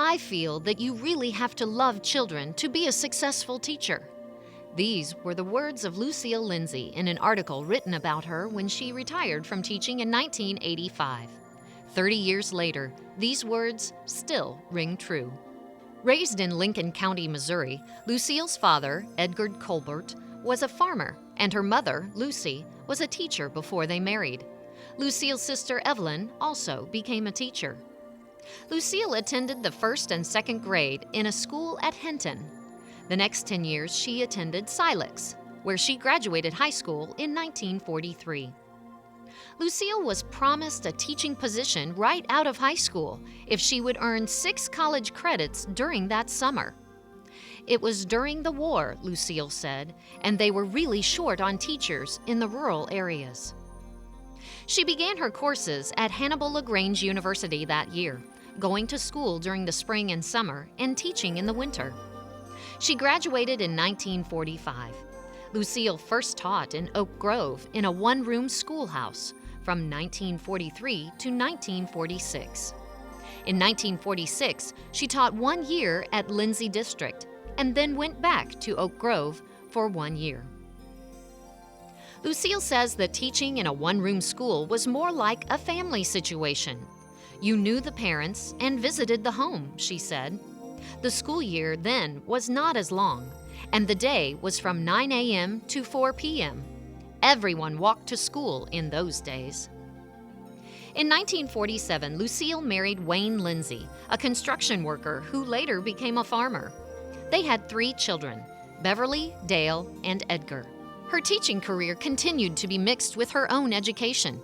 I feel that you really have to love children to be a successful teacher." These were the words of Lucille Lindsay in an article written about her when she retired from teaching in 1985. 30 years later, these words still ring true. Raised in Lincoln County, Missouri, Lucille's father, Edgar Colbert, was a farmer, and her mother, Lucy, was a teacher before they married. Lucille's sister, Evelyn, also became a teacher. Lucille attended the first and second grade in a school at Henton. The next 10 years, she attended Silex, where she graduated high school in 1943. Lucille was promised a teaching position right out of high school if she would earn 6 college credits during that summer. It was during the war, Lucille said, and they were really short on teachers in the rural areas. She began her courses at Hannibal LaGrange University that year, going to school during the spring and summer and teaching in the winter. She graduated in 1945. Lucille first taught in Oak Grove in a one-room schoolhouse from 1943 to 1946. In 1946, she taught 1 year at Lindsay District and then went back to Oak Grove for 1 year. Lucille says that teaching in a one-room school was more like a family situation. You knew the parents and visited the home, she said. The school year then was not as long, and the day was from 9 a.m. to 4 p.m. Everyone walked to school in those days. In 1947, Lucille married Wayne Lindsay, a construction worker who later became a farmer. They had 3 children, Beverly, Dale, and Edgar. Her teaching career continued to be mixed with her own education.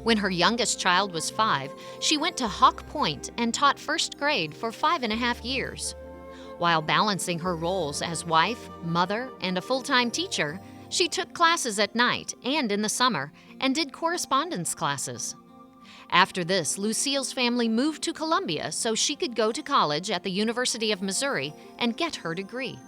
When her youngest child was 5, she went to Hawk Point and taught first grade for 5.5 years. While balancing her roles as wife, mother, and a full-time teacher, she took classes at night and in the summer and did correspondence classes. After this, Lucille's family moved to Columbia so she could go to college at the University of Missouri and get her degree.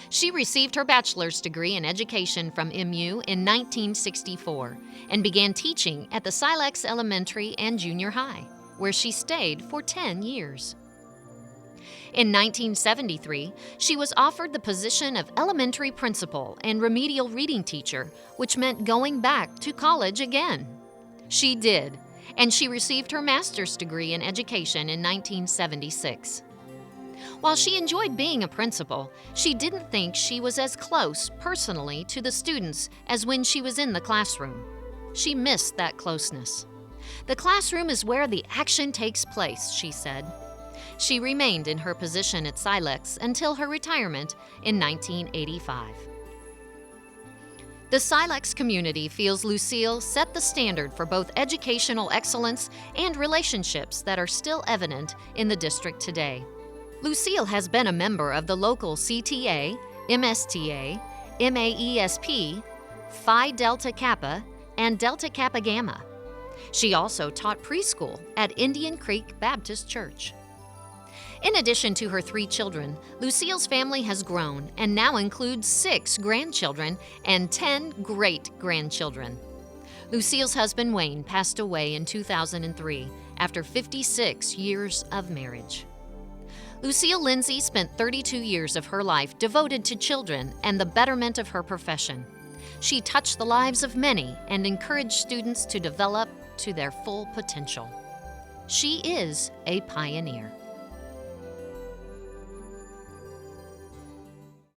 She received her bachelor's degree in education from MU in 1964 and began teaching at the Silex Elementary and Junior High, where she stayed for 10 years. In 1973, she was offered the position of elementary principal and remedial reading teacher, which meant going back to college again. She did, and she received her master's degree in education in 1976. While she enjoyed being a principal, she didn't think she was as close personally to the students as when she was in the classroom. She missed that closeness. "The classroom is where the action takes place," she said. She remained in her position at Silex until her retirement in 1985. The Silex community feels Lucille set the standard for both educational excellence and relationships that are still evident in the district today. Lucille has been a member of the local CTA, MSTA, MAESP, Phi Delta Kappa, and Delta Kappa Gamma. She also taught preschool at Indian Creek Baptist Church. In addition to her 3 children, Lucille's family has grown and now includes 6 grandchildren and 10 great-grandchildren. Lucille's husband, Wayne, passed away in 2003 after 56 years of marriage. Lucille Lindsay spent 32 years of her life devoted to children and the betterment of her profession. She touched the lives of many and encouraged students to develop to their full potential. She is a pioneer.